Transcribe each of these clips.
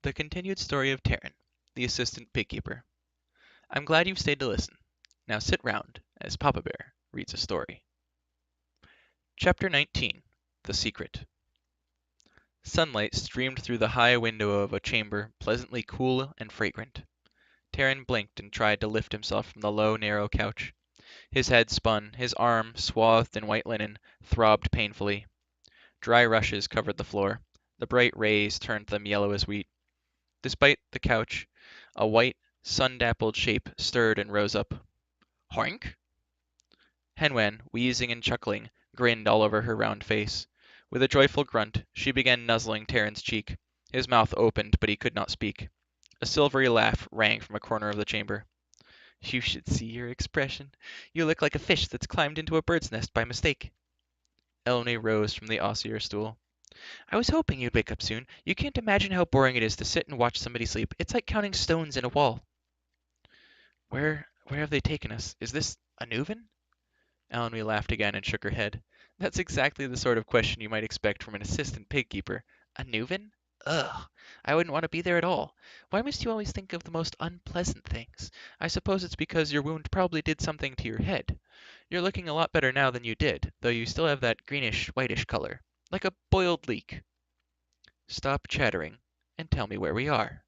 The continued story of Terran, the assistant pigkeeper. I'm glad you've stayed to listen. Now sit round as Papa Bear reads a story. Chapter 19. The Secret. Sunlight streamed through the high window of a chamber pleasantly cool and fragrant. Terran blinked and tried to lift himself from the low, narrow couch. His head spun, his arm, swathed in white linen, throbbed painfully. Dry rushes covered the floor. The bright rays turned them yellow as wheat. Despite the couch, a white, sun-dappled shape stirred and rose up. Hoink! Hen Wen, wheezing and chuckling, grinned all over her round face. With a joyful grunt, she began nuzzling Terran's cheek. His mouth opened, but he could not speak. A silvery laugh rang from a corner of the chamber. You should see your expression. You look like a fish that's climbed into a bird's nest by mistake. Eleni rose from the osier stool. I was hoping you'd wake up soon. You can't imagine how boring it is to sit and watch somebody sleep. It's like counting stones in a wall. Where have they taken us? Is this Anuvan? Eleni laughed again and shook her head. That's exactly the sort of question you might expect from an assistant pig-keeper. Anuvan? Ugh, I wouldn't want to be there at all. Why must you always think of the most unpleasant things? I suppose it's because your wound probably did something to your head. You're looking a lot better now than you did, though you still have that greenish-whitish color, like a boiled leek. Stop chattering, and tell me where we are.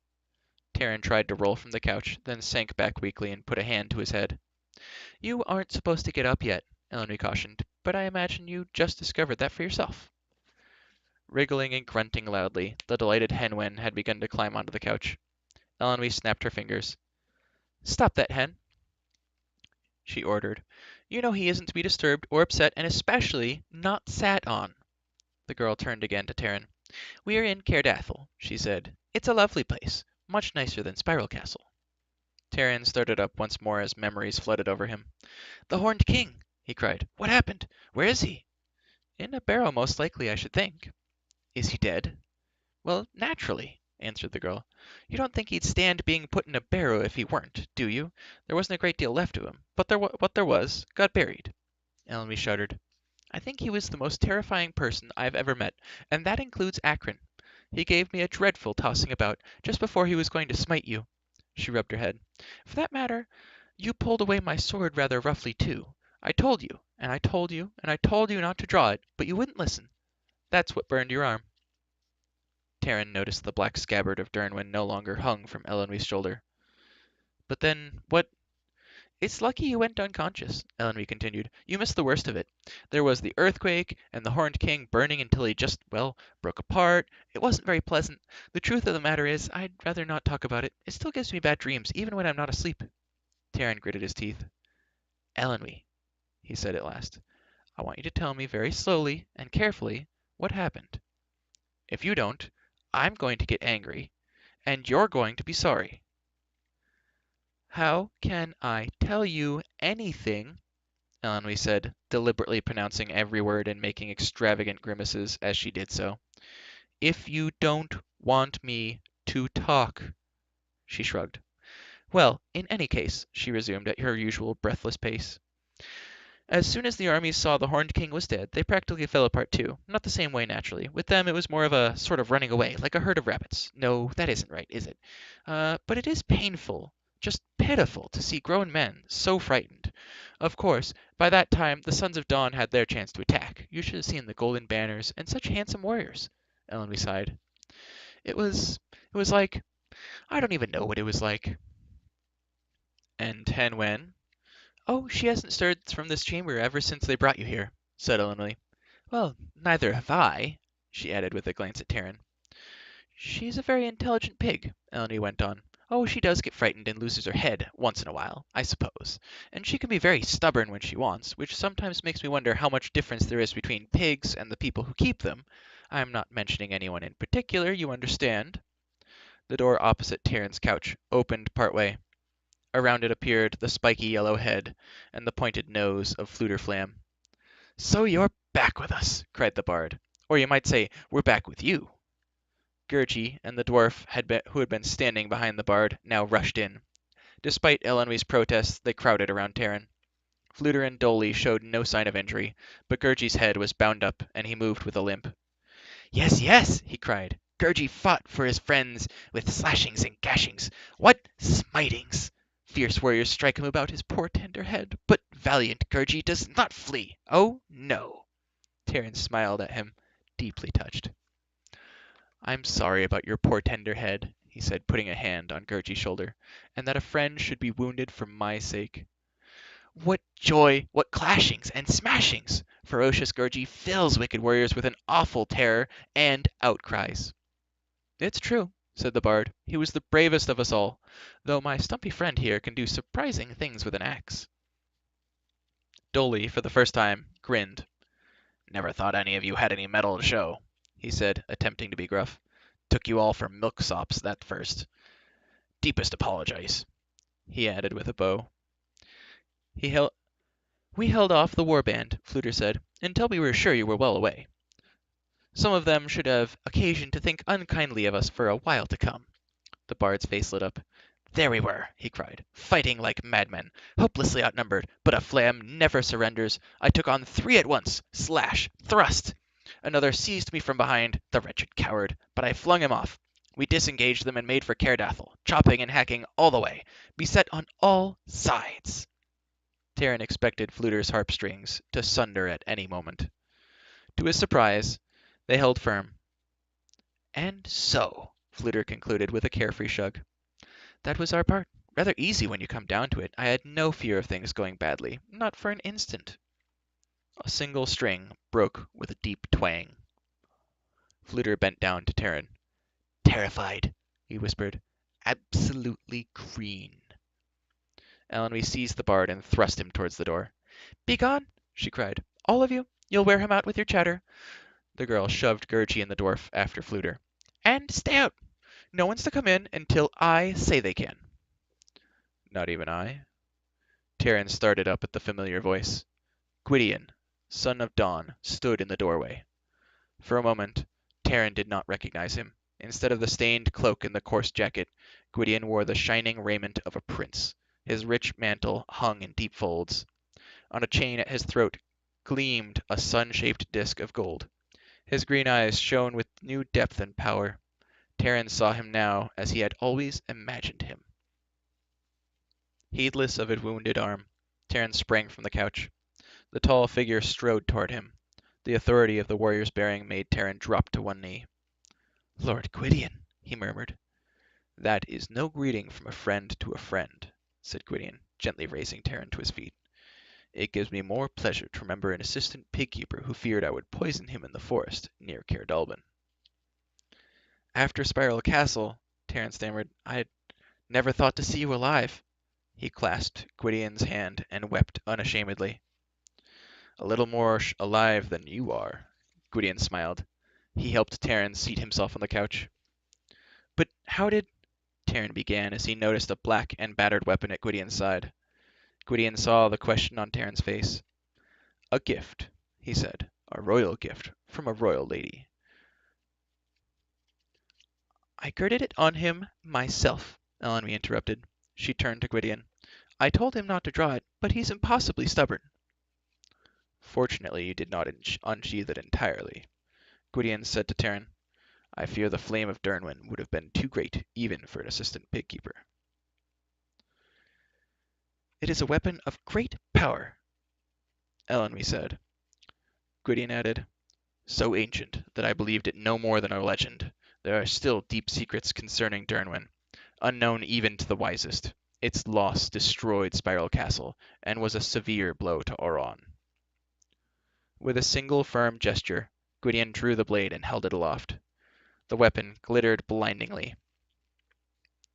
Terran tried to roll from the couch, then sank back weakly and put a hand to his head. You aren't supposed to get up yet, Eleni cautioned, but I imagine you just discovered that for yourself. Wriggling and grunting loudly, the delighted Hen Wen had begun to climb onto the couch. Eleni snapped her fingers. Stop that, Hen, she ordered. You know he isn't to be disturbed or upset, and especially not sat on. The girl turned again to Terran. We are in Cairdathel, she said. It's a lovely place, much nicer than Spiral Castle. Terran started up once more as memories flooded over him. The Horned King, he cried. What happened? Where is he? In a barrow, most likely, I should think. Is he dead? Well, naturally, answered the girl. You don't think he'd stand being put in a barrow if he weren't, do you? There wasn't a great deal left to him, but what there was got buried. Eleni shuddered. I think he was the most terrifying person I've ever met, and that includes Akron. He gave me a dreadful tossing about just before he was going to smite you. She rubbed her head. For that matter, you pulled away my sword rather roughly, too. I told you, and I told you, and I told you not to draw it, but you wouldn't listen. That's what burned your arm. Terran noticed the black scabbard of Dernwin no longer hung from Eleni's shoulder. But then, what? It's lucky you went unconscious, Eleni continued. You missed the worst of it. There was the earthquake, and the Horned King burning until he just, well, broke apart. It wasn't very pleasant. The truth of the matter is, I'd rather not talk about it. It still gives me bad dreams, even when I'm not asleep. Terran gritted his teeth. Eleni, he said at last, I want you to tell me very slowly and carefully what happened. If you don't, I'm going to get angry, and you're going to be sorry. How can I tell you anything? Eleni said, deliberately pronouncing every word and making extravagant grimaces as she did so. If you don't want me to talk. She shrugged. Well, in any case, she resumed at her usual breathless pace. As soon as the armies saw the Horned King was dead, they practically fell apart too. Not the same way, naturally. With them, it was more of a sort of running away, like a herd of rabbits. No, that isn't right, is it? But it is painful, just pitiful, to see grown men so frightened. Of course, by that time, the Sons of Dawn had their chance to attack. You should have seen the golden banners, and such handsome warriors. Eleni sighed. It was like, I don't even know what it was like. And Hen Wen? Oh, she hasn't stirred from this chamber ever since they brought you here, said Eleni. Well, neither have I, she added with a glance at Terran. She's a very intelligent pig, Eleni went on. Oh, she does get frightened and loses her head once in a while, I suppose. And she can be very stubborn when she wants, which sometimes makes me wonder how much difference there is between pigs and the people who keep them. I'm not mentioning anyone in particular, you understand. The door opposite Terran's couch opened partway. Around it appeared the spiky yellow head and the pointed nose of Fluterflam. So you're back with us, cried the bard. Or you might say, we're back with you. Gurgi and the dwarf who had been standing behind the bard now rushed in. Despite Eleni's protests, they crowded around Terran. Fluter and Doli showed no sign of injury, but Gurgi's head was bound up and he moved with a limp. Yes, yes, he cried. Gurgi fought for his friends with slashings and gashings. What smitings! Fierce warriors strike him about his poor tender head, but valiant Gurgi does not flee. Oh, no. Terence smiled at him, deeply touched. I'm sorry about your poor tender head, he said, putting a hand on Gurgi's shoulder, and that a friend should be wounded for my sake. What joy, what clashings and smashings! Ferocious Gurgi fills wicked warriors with an awful terror and outcries. It's true, said the bard. He was the bravest of us all, though my stumpy friend here can do surprising things with an axe. Dolly, for the first time, grinned. Never thought any of you had any mettle to show, he said, attempting to be gruff. Took you all for milksops, that first. Deepest apologies, he added with a bow. We held off the war-band, Fluter said, until we were sure you were well away. Some of them should have occasion to think unkindly of us for a while to come. The bard's face lit up. There we were, he cried, fighting like madmen, hopelessly outnumbered, but a flam never surrenders. I took on 3 at once, slash, thrust. Another seized me from behind, the wretched coward, but I flung him off. We disengaged them and made for Cairdathel, chopping and hacking all the way, beset on all sides. Terran expected Fluter's harp-strings to sunder at any moment. To his surprise, they held firm. And so, Fluter concluded with a carefree shrug, that was our part. Rather easy when you come down to it. I had no fear of things going badly, not for an instant. A single string broke with a deep twang. Fluter bent down to Terran. Terrified, he whispered. Absolutely green. Elenwy seized the bard and thrust him towards the door. Begone, she cried. All of you. You'll wear him out with your chatter. The girl shoved Gurgi and the dwarf after Fluter. And stay out. No one's to come in until I say they can. Not even I? Terran started up at the familiar voice. Gwydion, son of Dawn, stood in the doorway. For a moment, Terran did not recognize him. Instead of the stained cloak and the coarse jacket, Gwydion wore the shining raiment of a prince. His rich mantle hung in deep folds. On a chain at his throat gleamed a sun-shaped disk of gold. His green eyes shone with new depth and power. Terran saw him now as he had always imagined him. Heedless of his wounded arm, Terran sprang from the couch. The tall figure strode toward him. The authority of the warrior's bearing made Terran drop to one knee. Lord Gwydion, he murmured. That is no greeting from a friend to a friend, said Gwydion, gently raising Terran to his feet. It gives me more pleasure to remember an assistant pig-keeper who feared I would poison him in the forest near Cair-Dallben. After Spiral Castle, Terran stammered, I had never thought to see you alive. He clasped Gwydion's hand and wept unashamedly. A little more alive than you are, Gwydion smiled. He helped Terran seat himself on the couch. But how did... Terran began as he noticed a black and battered weapon at Gwydion's side. Gwydion saw the question on Terran's face. A gift, he said. A royal gift from a royal lady. I girded it on him myself, Elenwy interrupted. She turned to Gwydion. I told him not to draw it, but he's impossibly stubborn. Fortunately, you did not unsheathe it entirely, Gwydion said to Terran. I fear the flame of Dyrnwyn would have been too great, even for an assistant pig-keeper. It is a weapon of great power, Elenwy said. Gwydion added, so ancient that I believed it no more than a legend. There are still deep secrets concerning Dyrnwyn, unknown even to the wisest. Its loss destroyed Spiral Castle, and was a severe blow to Auron. With a single firm gesture, Gwydion drew the blade and held it aloft. The weapon glittered blindingly.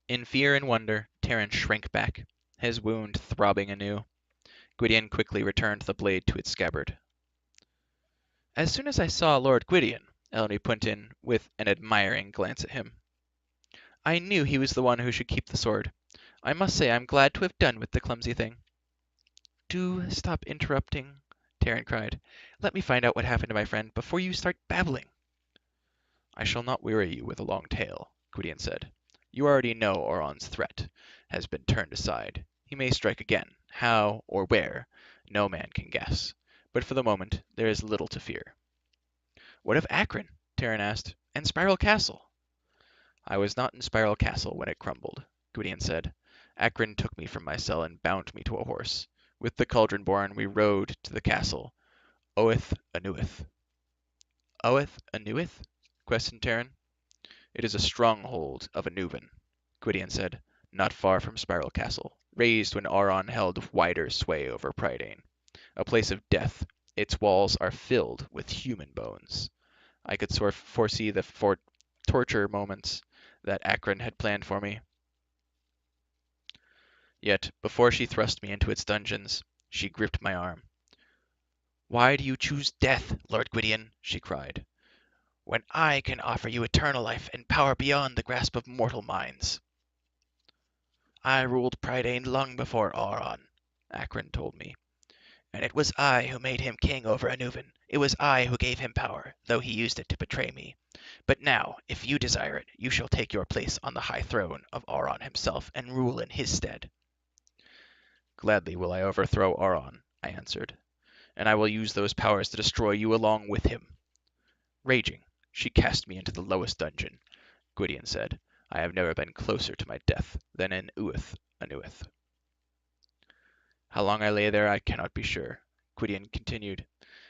In fear and wonder, Terran shrank back, his wound throbbing anew. Gwydion quickly returned the blade to its scabbard. As soon as I saw Lord Gwydion, Elenwy put in with an admiring glance at him, I knew he was the one who should keep the sword. I must say I'm glad to have done with the clumsy thing. Do stop interrupting, Terran cried. Let me find out what happened to my friend before you start babbling. I shall not weary you with a long tale, Gwydion said. You already know Auron's threat has been turned aside. He may strike again. How or where, no man can guess. But for the moment, there is little to fear. What of Acrin? Terran asked. And Spiral Castle? I was not in Spiral Castle when it crumbled, Gwydion said. Acrin took me from my cell and bound me to a horse. With the Cauldron-born we rode to the castle, Oath Anuith. Oath Anuith? questioned Terran. It is a stronghold of Anuvan, Gwydion said, not far from Spiral Castle, raised when Auron held wider sway over Prydain. A place of death, its walls are filled with human bones. I could foresee the torture moments that Acrin had planned for me. Yet, before she thrust me into its dungeons, she gripped my arm. "Why do you choose death, Lord Gwydion?" she cried, "when I can offer you eternal life and power beyond the grasp of mortal minds?" "I ruled Prydain long before Auron," Acrin told me, "and it was I who made him king over Anuvan. It was I who gave him power, though he used it to betray me. But now, if you desire it, you shall take your place on the high throne of Auron himself and rule in his stead." "Gladly will I overthrow Auron," I answered, "and I will use those powers to destroy you along with him." Raging, she cast me into the lowest dungeon. Gwydion said, "I have never been closer to my death than in Uath Anuith." How long I lay there I cannot be sure. Gwydion continued,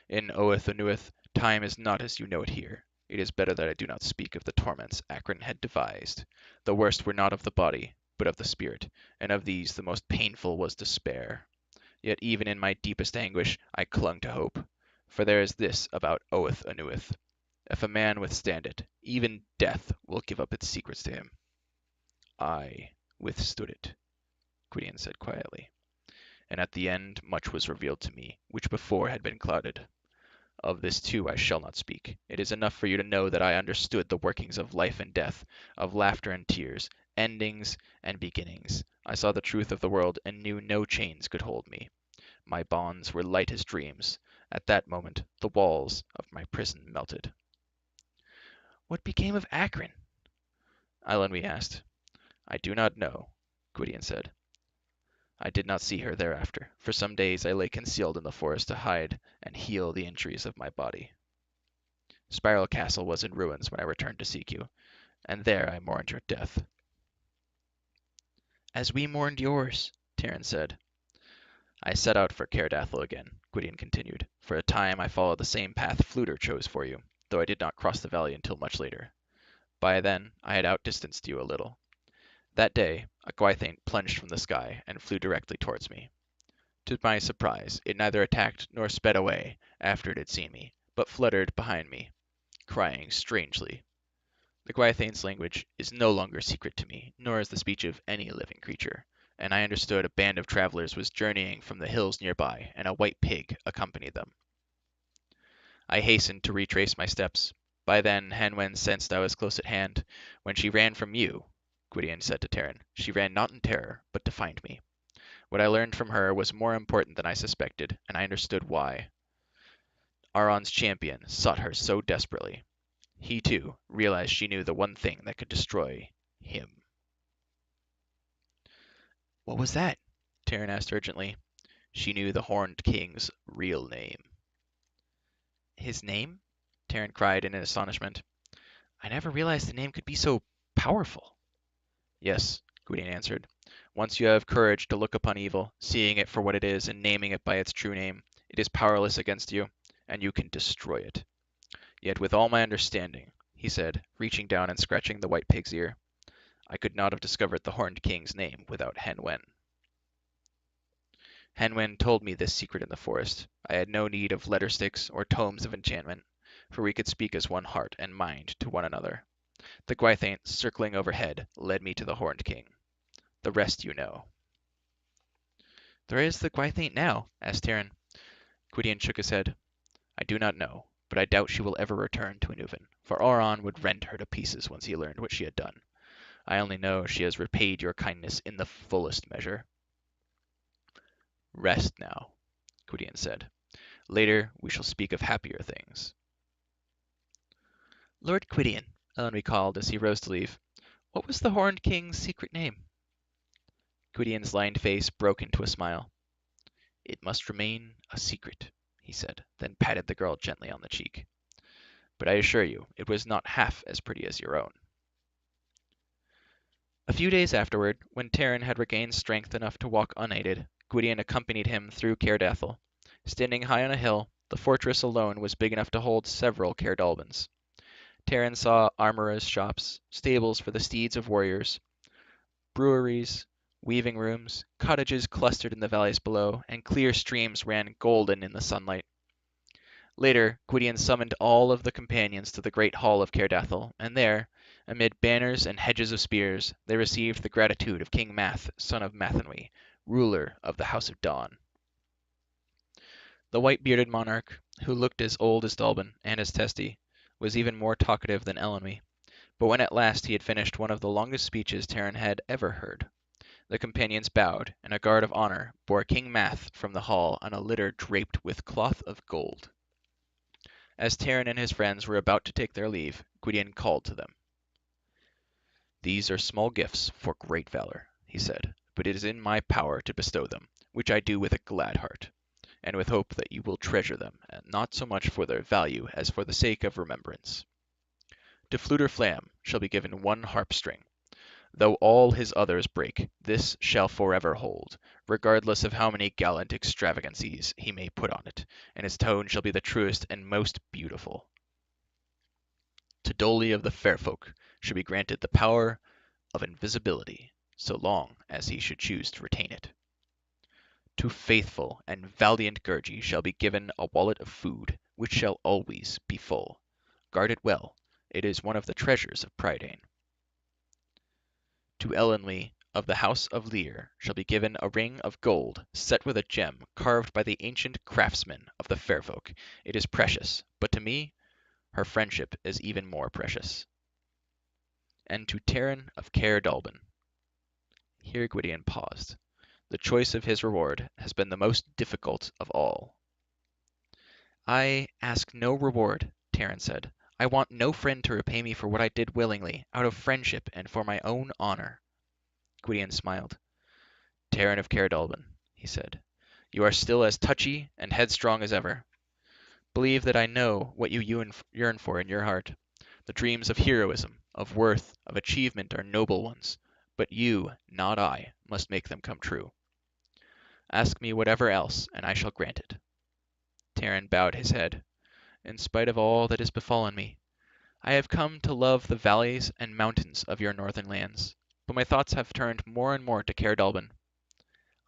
"In Oath Anuith time is not as you know it here. It is better that I do not speak of the torments Acrin had devised. The worst were not of the body, but of the spirit, and of these the most painful was despair. Yet even in my deepest anguish I clung to hope. For there is this about Oath Anuith. If a man withstand it, even death will give up its secrets to him." "I withstood it," Gwydion said quietly, "and at the end much was revealed to me, which before had been clouded. Of this too I shall not speak. It is enough for you to know that I understood the workings of life and death, of laughter and tears, endings and beginnings. I saw the truth of the world and knew no chains could hold me. My bonds were light as dreams. At that moment the walls of my prison melted." "What became of Acrin?" Eilonwy asked. "I do not know," Gwydion said. "I did not see her thereafter. For some days I lay concealed in the forest to hide and heal the injuries of my body. Spiral Castle was in ruins when I returned to seek you, and there I mourned your death." "As we mourned yours," Terran said. "I set out for Cairdathel again," Gwydion continued. "For a time I followed the same path Fflewddur chose for you, though I did not cross the valley until much later. By then I had outdistanced you a little. That day a Gwythaint plunged from the sky and flew directly towards me. To my surprise, it neither attacked nor sped away after it had seen me, but fluttered behind me, crying strangely. The Gwythaint's language is no longer secret to me, nor is the speech of any living creature, and I understood a band of travelers was journeying from the hills nearby, and a white pig accompanied them. I hastened to retrace my steps. By then Hen Wen sensed I was close at hand. When she ran from you," Gwydion said to Terran, "she ran not in terror, but to find me. What I learned from her was more important than I suspected, and I understood why. Auron's champion sought her so desperately. He, too, realized she knew the one thing that could destroy him." "What was that?" Terran asked urgently. "She knew the Horned King's real name." "His name?" Terran cried in astonishment. "I never realized the name could be so powerful." "Yes," Gwydion answered. "Once you have courage to look upon evil, seeing it for what it is and naming it by its true name, it is powerless against you, and you can destroy it. Yet with all my understanding," he said, reaching down and scratching the white pig's ear, "I could not have discovered the Horned King's name without Hen Wen. Hen Wen told me this secret in the forest. I had no need of letter sticks or tomes of enchantment, for we could speak as one heart and mind to one another. The Gwythaint, circling overhead, led me to the Horned King. The rest you know." "Where is the Gwythaint now?" asked Terran. Gwydion shook his head. "I do not know, but I doubt she will ever return to Anuvan, for Auron would rend her to pieces once he learned what she had done. I only know she has repaid your kindness in the fullest measure." "Rest now," Gwydion said. "Later we shall speak of happier things." "Lord Gwydion," Eilonwy called as he rose to leave, "what was the Horned King's secret name?" Gwydion's lined face broke into a smile. "It must remain a secret," he said, then patted the girl gently on the cheek. "But I assure you it was not half as pretty as your own." few days afterward, when Taran had regained strength enough to walk unaided, Gwydion accompanied him through Caerdhathel. Standing high on a hill, the fortress alone was big enough to hold several Caerdalbans. Taran saw armorers' shops, stables for the steeds of warriors, breweries, weaving rooms, cottages clustered in the valleys below, and clear streams ran golden in the sunlight. Later, Gwydion summoned all of the companions to the great hall of Caerdathel, and there, amid banners and hedges of spears, they received the gratitude of King Math, son of Mathenwy, ruler of the House of Dawn. The white-bearded monarch, who looked as old as Dallben and as testy, was even more talkative than Elenwy, but when at last he had finished one of the longest speeches Taran had ever heard, the companions bowed, and a guard of honor bore King Math from the hall on a litter draped with cloth of gold. As Taran and his friends were about to take their leave, Gwydion called to them. "These are small gifts for great valor," he said, "but it is in my power to bestow them, which I do with a glad heart, and with hope that you will treasure them, not so much for their value as for the sake of remembrance. To Fflewddur Fflam shall be given one harp string. Though all his others break, this shall forever hold, regardless of how many gallant extravagancies he may put on it, and its tone shall be the truest and most beautiful. To Doli of the Fair Folk shall be granted the power of invisibility, so long as he should choose to retain it. To faithful and valiant Gurgi shall be given a wallet of food, which shall always be full. Guard it well, it is one of the treasures of Prydain. To Elenwy of the House of Lear shall be given a ring of gold set with a gem carved by the ancient craftsmen of the Fair Folk. It is precious, but to me her friendship is even more precious. And to Taran of Caerdalben." Here Gwydion paused. The choice of his reward has been the most difficult of all. "I ask no reward," Taran said. "I want no friend to repay me for what I did willingly, out of friendship and for my own honor." Gwydion smiled. "Taran of Caerdalben," he said, "you are still as touchy and headstrong as ever. Believe that I know what you yearn for in your heart. The dreams of heroism, of worth, of achievement are noble ones, but you, not I, must make them come true. Ask me whatever else, and I shall grant it." Taran bowed his head. "In spite of all that has befallen me, I have come to love the valleys and mountains of your northern lands, but my thoughts have turned more and more to Caerdalben.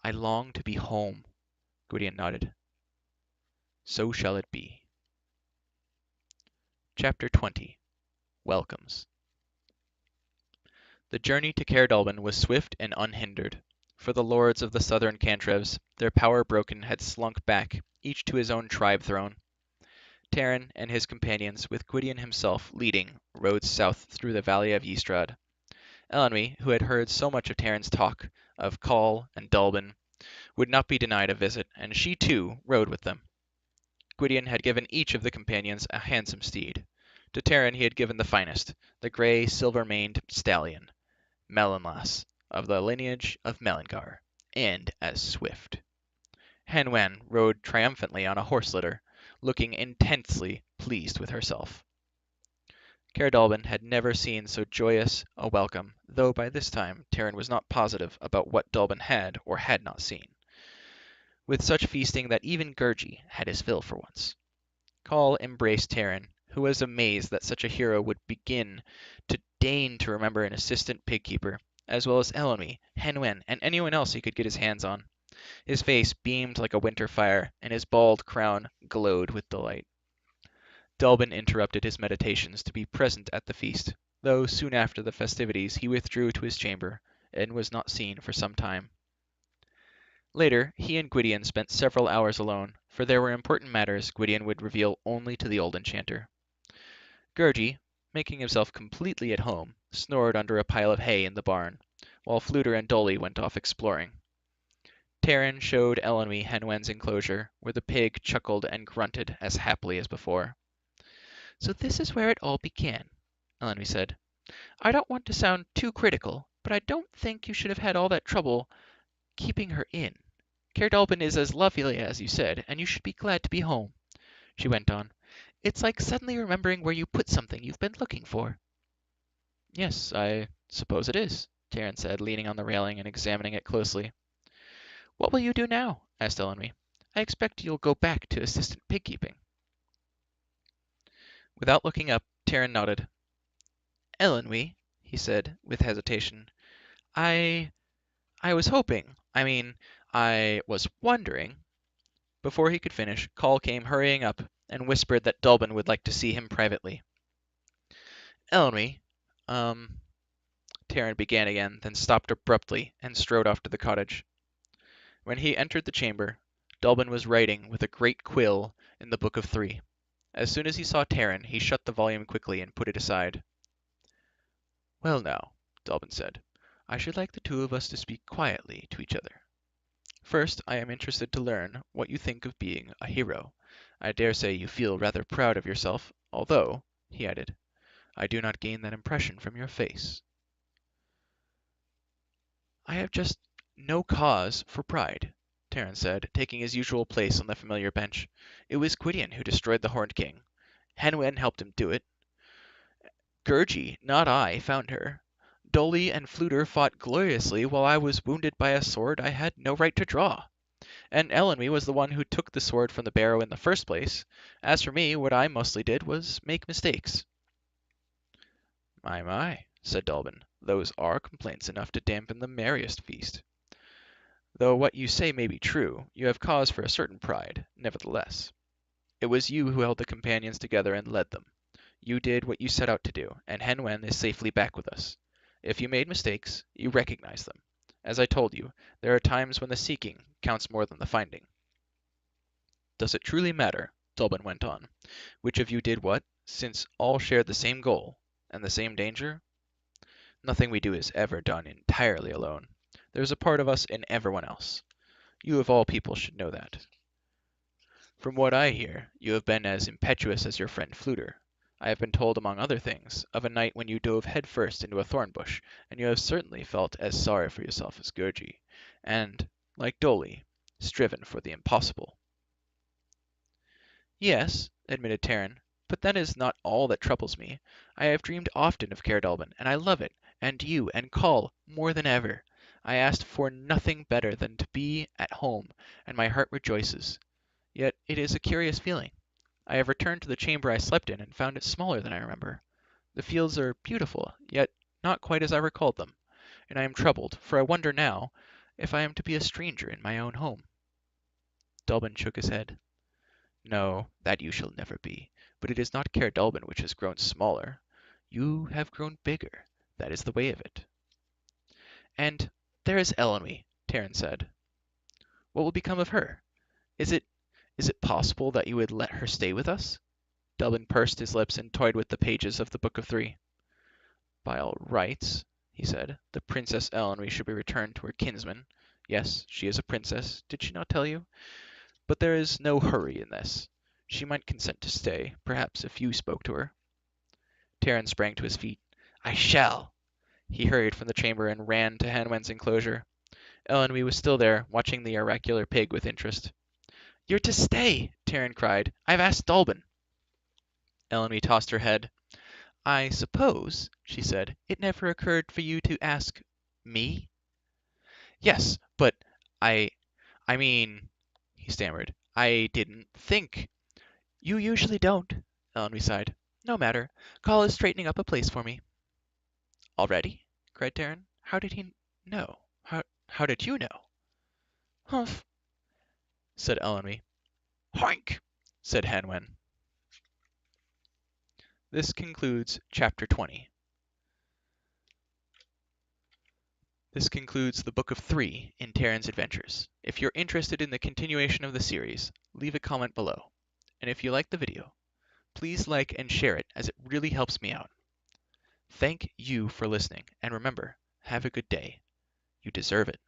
I long to be home." Gwydion nodded. "So shall it be." Chapter 20. Welcomes. The journey to Caerdalben was swift and unhindered, for the lords of the southern Cantrevs, their power broken, had slunk back, each to his own tribe throne. Taran and his companions, with Gwydion himself leading, rode south through the valley of Ystrad. Elenwy, who had heard so much of Taran's talk, of Coll and Dallben, would not be denied a visit, and she too rode with them. Gwydion had given each of the companions a handsome steed. To Taran he had given the finest, the grey silver-maned stallion, Melanlas, of the lineage of Melangar, and as swift. Hen Wen rode triumphantly on a horse-litter, looking intensely pleased with herself. Caerdalben had never seen so joyous a welcome, though by this time Taran was not positive about what Dallben had or had not seen. With such feasting that even Gurgi had his fill for once. Coll embraced Taran, who was amazed that such a hero would begin to deign to remember an assistant pig-keeper, as well as Elenwy, Hen Wen, and anyone else he could get his hands on. His face beamed like a winter fire, and his bald crown glowed with delight. Dallben interrupted his meditations to be present at the feast, though soon after the festivities he withdrew to his chamber, and was not seen for some time. Later, he and Gwydion spent several hours alone, for there were important matters Gwydion would reveal only to the old enchanter. Gurgi, making himself completely at home, snored under a pile of hay in the barn, while Fflewddur and Doli went off exploring. Taran showed Elenwy Hen Wen's enclosure, where the pig chuckled and grunted as happily as before. "So this is where it all began," Elenwy said. "I don't want to sound too critical, but I don't think you should have had all that trouble keeping her in. Caerdalben is as lovely as you said, and you should be glad to be home," she went on. "It's like suddenly remembering where you put something you've been looking for." "Yes, I suppose it is," Taryn said, leaning on the railing and examining it closely. What will you do now? Asked Elenwy. I expect you'll go back to assistant pig-keeping. Without looking up, Taryn nodded. Elenwy, he said, with hesitation, I was hoping, I was wondering. Before he could finish, Coll came hurrying up and whispered that Dulbin would like to see him privately. Elenwy, Taryn began again, then stopped abruptly and strode off to the cottage. When he entered the chamber, Dulbin was writing with a great quill in the Book of Three. As soon as he saw Taryn, he shut the volume quickly and put it aside. Well now, Dulbin said, I should like the two of us to speak quietly to each other. First, I am interested to learn what you think of being a hero. I dare say you feel rather proud of yourself, although, he added, I do not gain that impression from your face. I have just no cause for pride, Taryn said, taking his usual place on the familiar bench. It was Gwydion who destroyed the Horned King. Hen Wen helped him do it. Gurgi, not I, found her. Dolly and Fluter fought gloriously while I was wounded by a sword I had no right to draw. And Elenwy was the one who took the sword from the barrow in the first place. As for me, what I mostly did was make mistakes. My, said Dulbin, those are complaints enough to dampen the merriest feast. Though what you say may be true, you have cause for a certain pride, nevertheless. It was you who held the companions together and led them. You did what you set out to do, and Hen Wen is safely back with us. If you made mistakes, you recognize them. As I told you, there are times when the seeking counts more than the finding. Does it truly matter, Dulbin went on, which of you did what, since all shared the same goal and the same danger? Nothing we do is ever done entirely alone. There's a part of us in everyone else. You of all people should know that. From what I hear, you have been as impetuous as your friend Fluter. I have been told, among other things, of a night when you dove head-first into a thorn bush, and you have certainly felt as sorry for yourself as Gurgi, and, like Dolly, striven for the impossible. Yes, admitted Taryn, but that is not all that troubles me. I have dreamed often of Caer Dallben, and I love it, and you and Coll more than ever. I asked for nothing better than to be at home, and my heart rejoices. Yet it is a curious feeling. I have returned to the chamber I slept in and found it smaller than I remember. The fields are beautiful, yet not quite as I recalled them, and I am troubled, for I wonder now if I am to be a stranger in my own home. Dallben shook his head. No, that you shall never be. But it is not Caer Dallben which has grown smaller. You have grown bigger. That is the way of it. And there is Elenwy, Taryn said. What will become of her? Is it possible that you would let her stay with us? Dallben pursed his lips and toyed with the pages of the Book of Three. By all rights, he said, the Princess Elenwy should be returned to her kinsman. Yes, she is a princess. Did she not tell you? But there is no hurry in this. She might consent to stay, perhaps, if you spoke to her. Taryn sprang to his feet. I shall! He hurried from the chamber and ran to Hen Wen's enclosure. Elenwy was still there, watching the oracular pig with interest. You're to stay, Taryn cried. I've asked Dallben. Elenwy tossed her head. I suppose, she said, it never occurred for you to ask me? Yes, but I mean, he stammered. I didn't think. You usually don't, Elenwy sighed. No matter. Coll is straightening up a place for me. Already? Cried Taryn. How did he know? How did you know? Humph, said Elenwy. Hoink, said Hen Wen. This concludes chapter 20. This concludes the Book of Three in Taryn's Adventures. If you're interested in the continuation of the series, leave a comment below. And if you like the video, please like and share it as it really helps me out. Thank you for listening, and remember, have a good day. You deserve it.